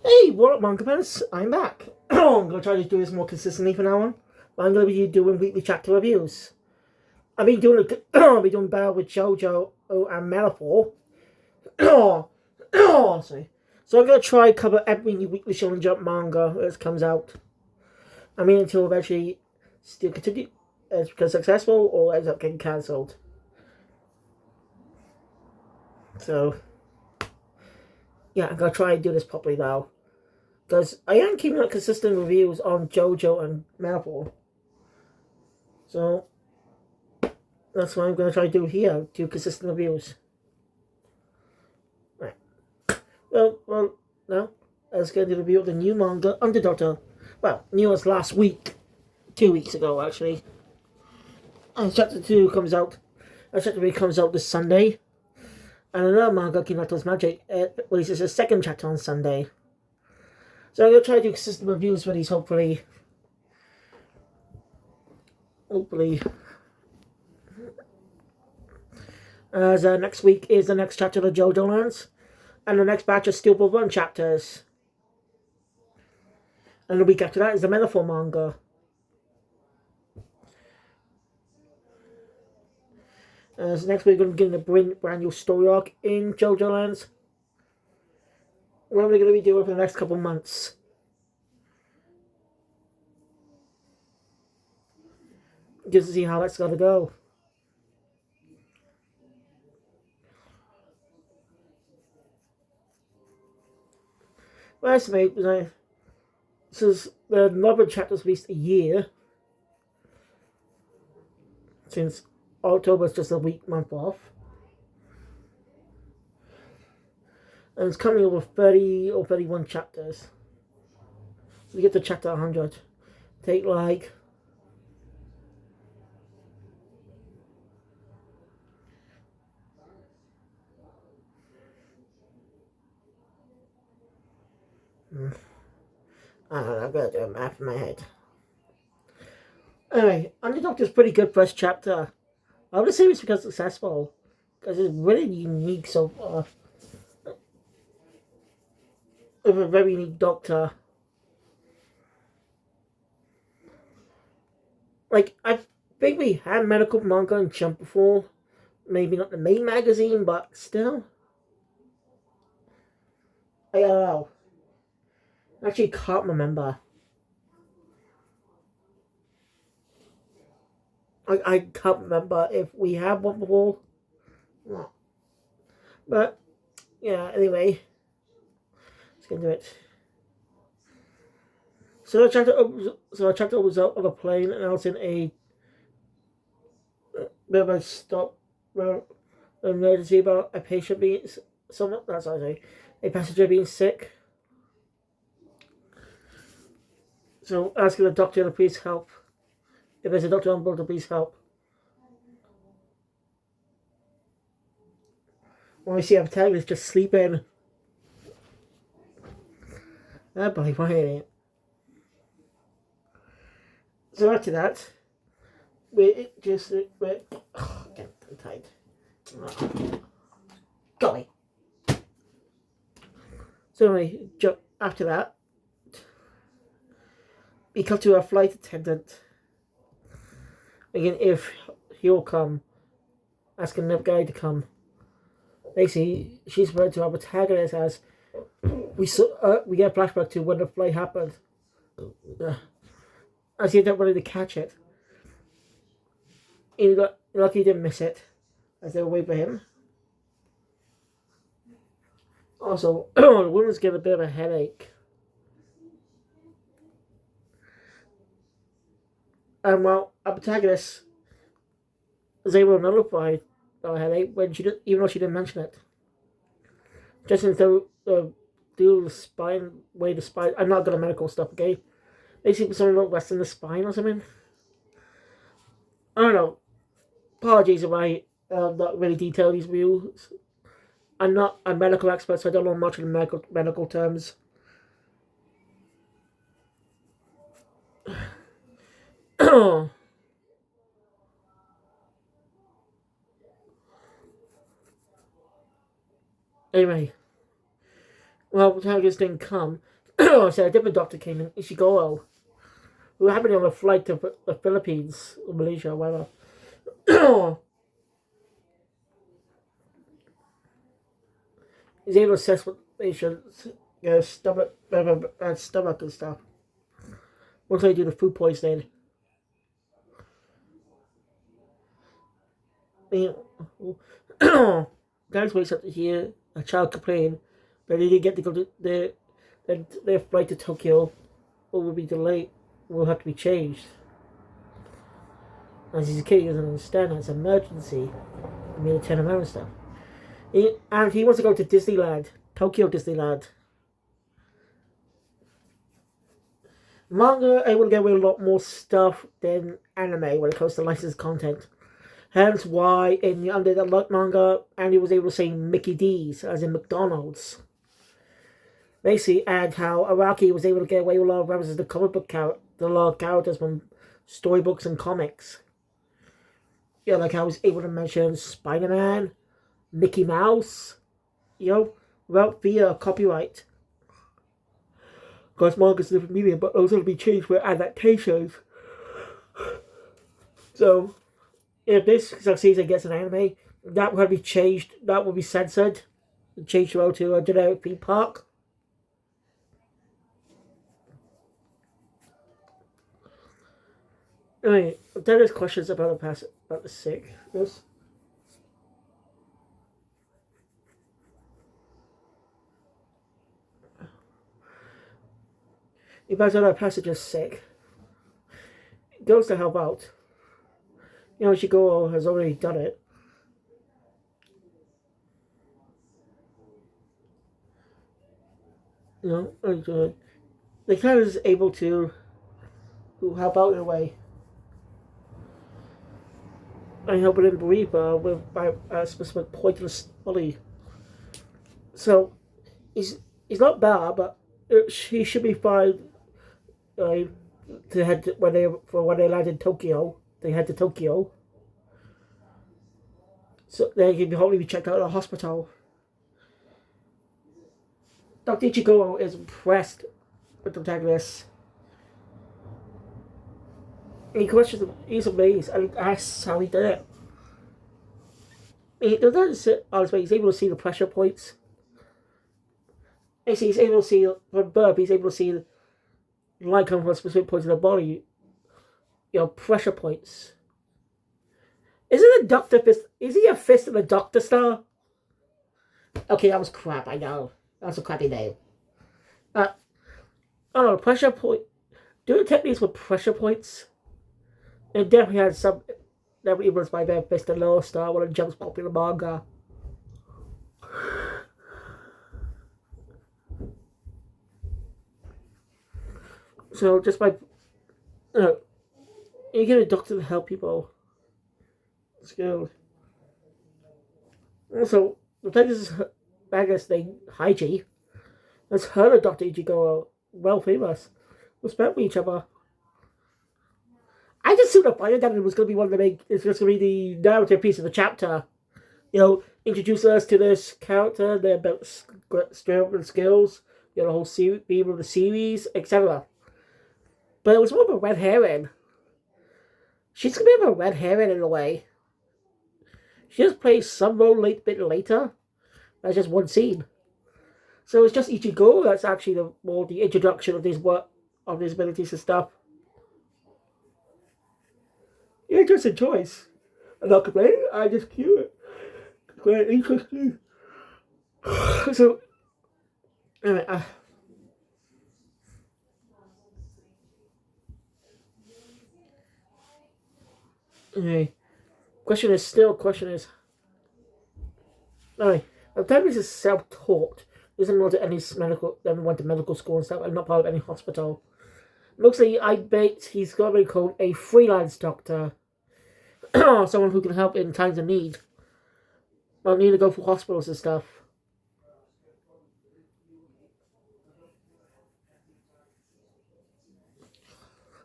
Hey, what up, Manga Pants? I'm back. I'm gonna try to do this more consistently from now on. I'm gonna be doing weekly chapter reviews. I've been doing I've been doing better with JoJo and Metaphor. Sorry. So I'm gonna try cover every new weekly Shonen Jump manga as it comes out. I mean, until eventually still continue as becomes successful or ends up getting cancelled. So yeah, I'm gonna try and do this properly now because I am keeping up consistent reviews on JoJo and Metaphor. So that's what I'm going to try to do here. Do consistent reviews. Right. Well, now let's get into the review of the new manga Underdoctor. Well, new as last week, 2 weeks ago actually. And chapter two comes out. Chapter three comes out this Sunday. And another manga, Kinato's Magic, releases a second chapter on Sunday. So I'm going to try to do consistent reviews for these. Hopefully. As next week is the next chapter of JoJo Lands. And the next batch of Steel Ball Run chapters. And the week after that is the Metaphor manga. So next week we're going to begin the brand new story arc in JoJo Lands. What are we going to be doing for the next couple months? Just to see how that's going to go. Well, I estimate since the novel chapters released a year, since October's just a month off, and it's coming over 30 or 31 chapters. So we get to chapter 100. Take like I don't know, I've got to do a math in my head. Anyway, Underdoctor's pretty good first chapter. I would say it's because successful. Because it's really unique so far. With a very unique doctor. Like, I think we had medical manga and Jump before. Maybe not the main magazine, but still. I don't know. I actually can't remember. I can't remember if we had one before. No. But, yeah, anyway. Let's get into it. So a chapter opens up on a plane announcing a bit of a stop emergency about a patient being a passenger being sick. So asking the doctor to please help. If there's a doctor on board, to please help. When we see a protagonist just sleeping. Ah, boy, why ain't it? So after that, we're getting tight. Golly. So anyway, after that, we come to a flight attendant. Again, if he'll come, asking the guy to come. Basically, she's referred to our protagonist as we get a flashback to when the flight happened. As he didn't really catch it. He got lucky he didn't miss it, as they were waiting for him. Also, the woman's getting a bit of a headache. And while our protagonist was able to nullify the headache when she did, even though she didn't mention it. Just as though do the spine, way the spine. I'm not good at medical stuff, okay? Basically, something about resting the spine or something. I don't know. Apologies if I not really detail these views. I'm not a medical expert, so I don't know much of the medical terms. Anyway, Well, the protagonist didn't come. So a different doctor came in, Ishiguro, who happened on a flight to the Philippines or Malaysia or whatever. He's able to assess what patients' stomach and stuff. Once they do the food poisoning. Guys wakes up to hear a child complain that they didn't get to go to their flight to Tokyo or will be delayed, will have to be changed. As his kid doesn't understand that it's an emergency. I mean, turn around and stuff. And he wants to go to Disneyland, Tokyo Disneyland. Manga able to get away with a lot more stuff than anime when it comes to licensed content. Hence why in the Under the Light manga, Andy was able to say Mickey D's, as in McDonald's. Basically, and how Araki was able to get away with a lot of references to comic book a lot of characters from storybooks and comics. Yeah, like I was able to mention Spider-Man, Mickey Mouse, without via copyright. Of course, manga's a different medium, but those will be changed with adaptations. So, if this season gets an anime, that will be changed, that will be censored, and changed to a generic theme park. Anyway, there is questions about the sick. Yes. Imagine a passenger sick. Goes to help out. Shigoro has already done it. The character is able to help out in a way. And help him breathe by a specific pointless body. So, he's not bad, but he should be fine to head to, when they land in Tokyo. They head to Tokyo. So they can hopefully be checked out at a hospital. Dr. Ichigo is impressed with the protagonist. He questions him. He's amazed and asks how he did it. He doesn't sit on his way. He's able to see the pressure points. He's able to see from birth. He's able to see light coming from specific points in the body. Pressure points. Isn't a doctor fist? Is he a fist of a doctor star? Okay, that was crap. I know. That's a crappy name. I don't know. Pressure point. Doing techniques with pressure points. It definitely had some. Never influenced by their fist and lower star, one of Jump's popular manga. So just by you get a doctor to help people. It's good. Also, the thing is, Magus named Haiji has heard of Dr. Ichigo, well famous. Respect each other. I just assumed that it was going to be one of the main. It's just going to be the narrative piece of the chapter. Introduce us to this character, their strength and skills, the whole theme of the series, etc. But it was more of a red herring. She's going to be a red herring in a way. She just plays some role bit later. That's just one scene. So it's just Ichigo that's actually the introduction of his abilities and stuff. Yeah, interesting choice. I'm not complaining. I just cue it. Quite interesting. So, anyway, anyway, question is. Anyway, the therapist is self-taught. He doesn't go to any never went to medical school and stuff, and not part of any hospital. Mostly, I bet he's got to be called a freelance doctor. Someone who can help in times of need. Don't need to go for hospitals and stuff.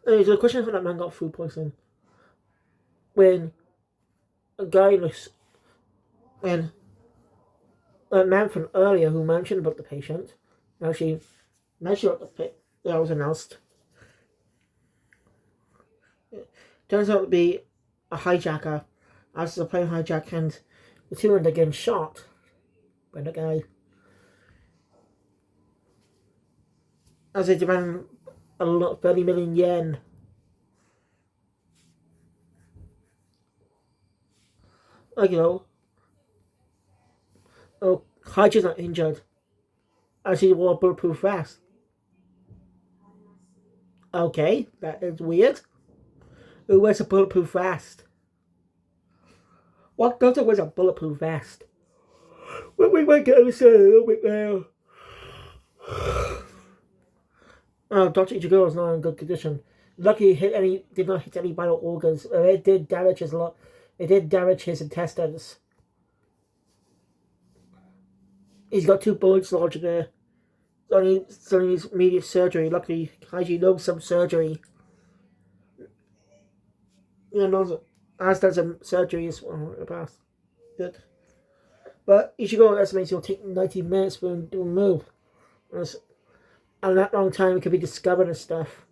There's a question from that man got food poisoning. When a man from earlier who mentioned about the patient Actually, mentioned what the pick that was announced. Turns out to be a hijacker. As the plane hijack and the two end again shot by the guy. As they demand a lot, 30 million yen. Like, Hydra's not injured. As he wore a bulletproof vest. Okay, that is weird. Who wears a bulletproof vest? What doctor wears a bulletproof vest? Well, we might get understand a little bit there. Oh, Dr. Ichigo is not in good condition. Lucky he did not hit any vital organs. It did damage his It did damage his intestines. He's got 2 bullets lodged in there. So he needs immediate surgery. Luckily, Haiji knows some surgery. Knows as does some surgeries in the past. Good. But Ichigo estimates it'll take 90 minutes for him to remove. And that long time it could be discovered and stuff.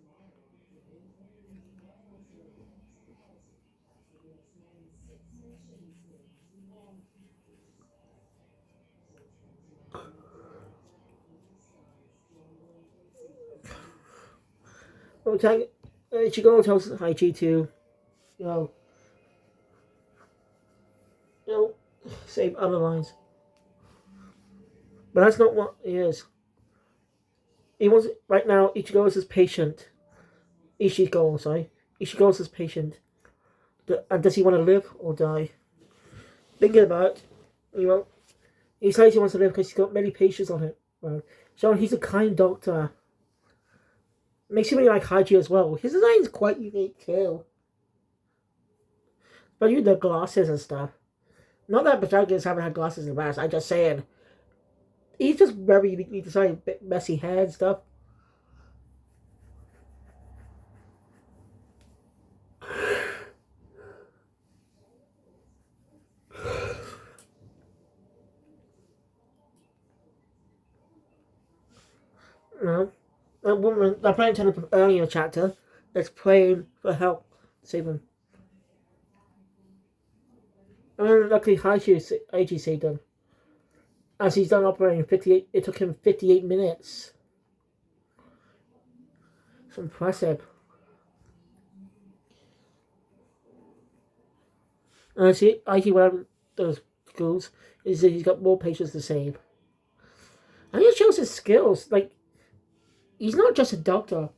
Ichigo tells Haiji to, save other lines. But that's not what he is. He wants right now. Ichigo is his patient. Ichigo is his patient. And does he want to live or die? Thinking about it, he says he wants to live because he's got many patients on it. So he's a kind doctor. Makes you really like Haiji as well. His design is quite unique too. But you the glasses and stuff. Not that protagonists haven't had glasses in the past. I'm just saying. He's just very uniquely designed, bit messy hair and stuff. That woman, that playing to the earlier chapter, is praying for help to save him. And luckily, Haiji saved him. As he's done operating 58, it took him 58 minutes. It's impressive. And see, Haiji, whatever those schools, is that he's got more patients to save. And it shows his skills. Like, he's not just a doctor.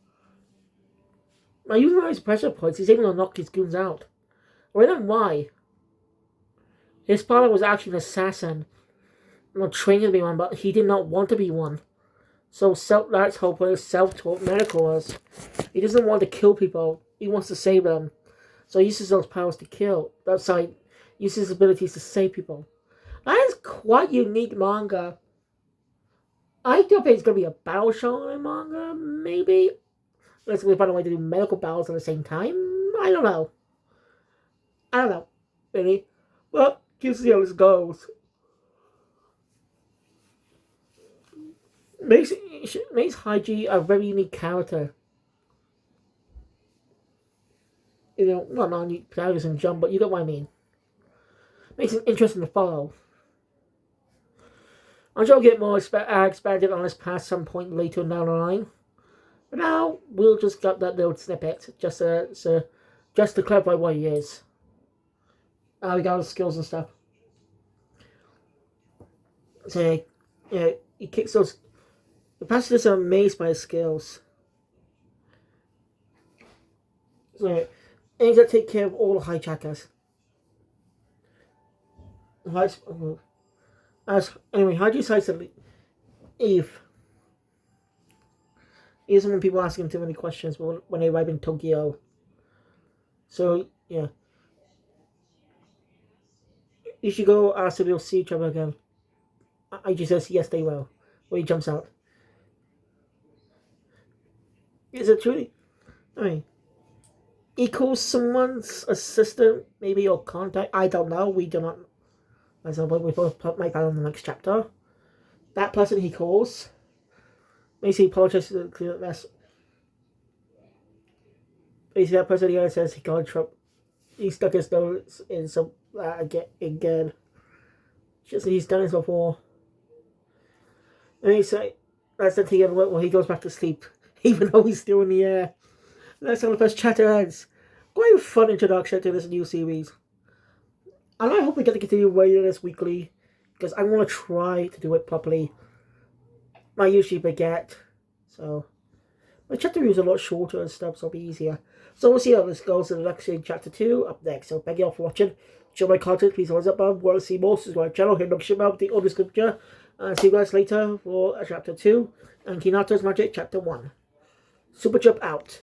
By using all his pressure points, he's able to knock his goons out. I don't know why. His father was actually an assassin. Not trained to be one, but he did not want to be one. So that's whole point of self-taught medical was. He doesn't want to kill people. He wants to save them. So he uses those powers to kill. That's how he uses his abilities to save people. That is quite unique manga. I don't think it's going to be a battle shonen manga, maybe. Unless we find a way to do medical battles at the same time. I don't know. Really. But, you see how this goes. Makes Haiji a very unique character. Not unique characters in Jump, but you get what I mean. Makes it interesting to follow. I'm sure we'll get more expanded on this past some point later down the line. But now, we'll just get that little snippet, just to clarify what he is. We got his skills and stuff. So, he kicks those. The passengers are amazed by his skills. So, aims to take care of all the hijackers. Anyway, how do you decide to leave? He doesn't want people asking him too many questions when they arrive in Tokyo. So, yeah. Ichigo asks if they'll see each other again. Aiji says yes, they will. When he jumps out. Is it truly? Equals someone's assistant, maybe, or contact? I don't know. We do not. As I we both might find on the next chapter. That person he calls. Basically, apologizes to the mess. Basically, that person here says he can't Trump. He stuck his nose in some again. Just he's done this before. And he's like, that's the thing. When he goes back to sleep, even though he's still in the air. And that's how the first chapter ends. Quite a fun introduction to this new series. And I hope we get to continue writing this weekly, because I want to try to do it properly. I usually forget, so my chapter review is a lot shorter and stuff, so it'll be easier. So we'll see how this goes in the next in chapter 2 up next. So thank you all for watching. Enjoy my content, please thumbs up above. Want to see more, subscribe to my channel, hit the notification bell with the audio scripture. And see you guys later for chapter 2 and Hinata's Magic chapter 1. Super Jump out.